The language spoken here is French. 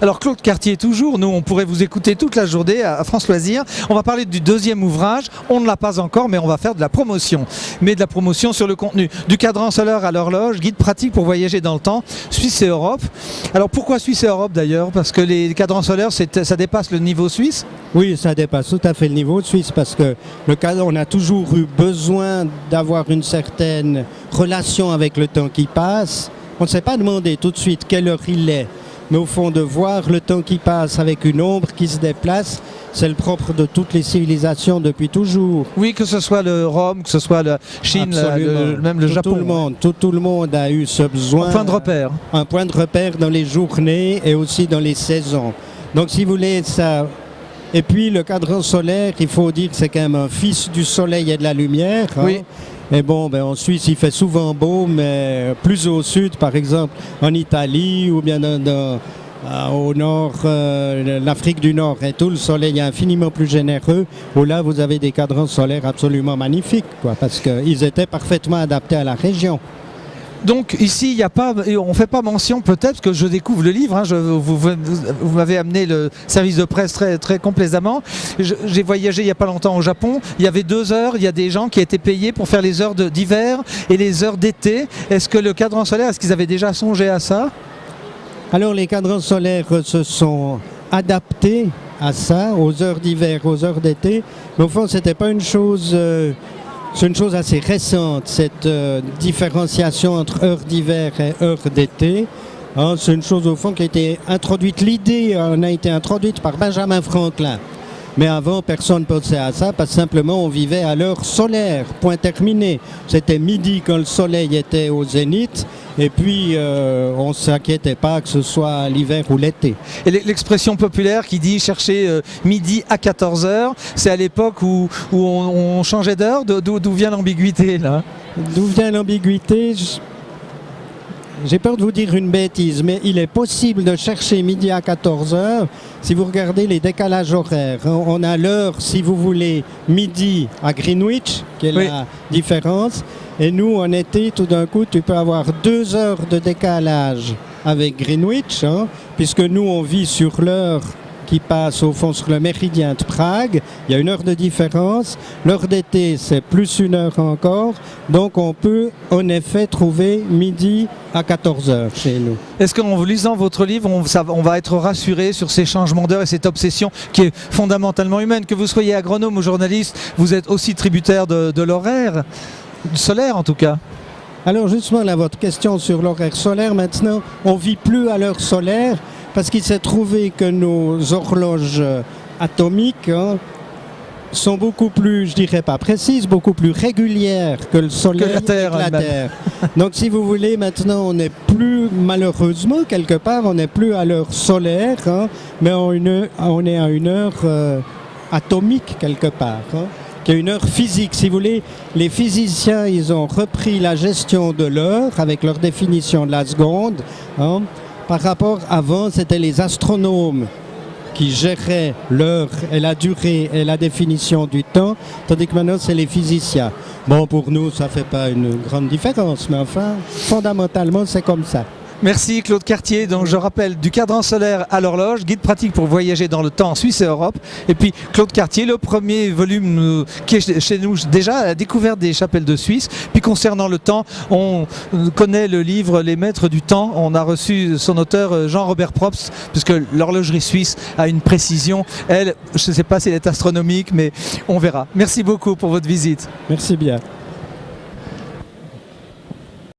Alors Claude Cartier toujours, nous on pourrait vous écouter toute la journée à France Loisirs. On va parler du deuxième ouvrage, on ne l'a pas encore mais on va faire de la promotion. Mais de la promotion sur le contenu. Du cadran solaire à l'horloge, guide pratique pour voyager dans le temps, Suisse et Europe. Alors pourquoi Suisse et Europe d'ailleurs? Parce que les cadrans solaires ça dépasse le niveau suisse? Oui, ça dépasse tout à fait le niveau suisse parce que le cadran, on a toujours eu besoin d'avoir une certaine relation avec le temps qui passe. On ne s'est pas demandé tout de suite quelle heure il est. Mais au fond, de voir le temps qui passe avec une ombre qui se déplace, c'est le propre de toutes les civilisations depuis toujours. Oui, que ce soit le Rome, que ce soit la Chine, même le Japon. Tout le monde a eu ce besoin. Un point de repère. Un point de repère dans les journées et aussi dans les saisons. Donc si vous voulez ça... Et puis le cadran solaire, il faut dire que c'est quand même un fils du soleil et de la lumière. Hein. Oui. Et bon, en Suisse, il fait souvent beau, mais plus au sud, par exemple, en Italie ou bien au nord, l'Afrique du Nord et tout, le soleil est infiniment plus généreux, où là, vous avez des cadrans solaires absolument magnifiques, quoi, parce qu'ils étaient parfaitement adaptés à la région. Donc ici, il y a pas, on ne fait pas mention peut-être, parce que je découvre le livre, hein, vous m'avez amené le service de presse très, très complaisamment. J'ai voyagé il n'y a pas longtemps au Japon, il y avait 2 heures, il y a des gens qui étaient payés pour faire les heures d'hiver et les heures d'été. Est-ce que le cadran solaire, est-ce qu'ils avaient déjà songé à ça? Alors les cadrans solaires se sont adaptés à ça, aux heures d'hiver, aux heures d'été, mais au fond, ce n'était pas une chose... C'est une chose assez récente, cette différenciation entre heure d'hiver et heure d'été. Hein, c'est une chose au fond qui a été introduite. L'idée a été introduite par Benjamin Franklin. Mais avant, personne ne pensait à ça parce que simplement on vivait à l'heure solaire, point terminé. C'était midi quand le soleil était au zénith et puis on ne s'inquiétait pas que ce soit l'hiver ou l'été. Et l'expression populaire qui dit chercher midi à 14h, c'est à l'époque où on changeait d'heure. D'où vient l'ambiguïté là? D'où vient l'ambiguïté? J'ai peur de vous dire une bêtise, mais il est possible de chercher midi à 14h si vous regardez les décalages horaires. On a l'heure, si vous voulez, midi à Greenwich, qui est la différence. Et nous, en été, tout d'un coup, tu peux avoir 2 heures de décalage avec Greenwich, hein, puisque nous, on vit sur l'heure qui passe au fond sur le méridien de Prague. Il y a 1 heure de différence. L'heure d'été, c'est plus 1 heure encore. Donc, on peut en effet trouver midi à 14h chez nous. Est-ce qu'en lisant votre livre, on va être rassuré sur ces changements d'heure et cette obsession qui est fondamentalement humaine? Que vous soyez agronome ou journaliste, vous êtes aussi tributaire de l'horaire, du solaire en tout cas. Alors justement, là, votre question sur l'horaire solaire, maintenant, on ne vit plus à l'heure solaire parce qu'il s'est trouvé que nos horloges atomiques sont beaucoup plus, je dirais pas précises, beaucoup plus régulières que le soleil, que la Terre. Donc si vous voulez, maintenant on n'est plus, malheureusement, quelque part, on n'est plus à l'heure solaire, hein, mais on est à 1 heure atomique quelque part. Hein, qui est 1 heure physique. Si vous voulez, les physiciens, ils ont repris la gestion de l'heure avec leur définition de la seconde. Hein. Par rapport, avant, c'était les astronomes qui géraient l'heure et la durée et la définition du temps, tandis que maintenant, c'est les physiciens. Bon, pour nous, ça ne fait pas une grande différence, mais enfin, fondamentalement, c'est comme ça. Merci Claude Cartier, donc je rappelle du cadran solaire à l'horloge, guide pratique pour voyager dans le temps en Suisse et Europe. Et puis Claude Cartier, le premier volume qui est chez nous déjà, à la découverte des chapelles de Suisse. Puis concernant le temps, on connaît le livre Les Maîtres du Temps. On a reçu son auteur Jean-Robert Probst, puisque l'horlogerie suisse a une précision. Elle, je ne sais pas si elle est astronomique, mais on verra. Merci beaucoup pour votre visite. Merci bien.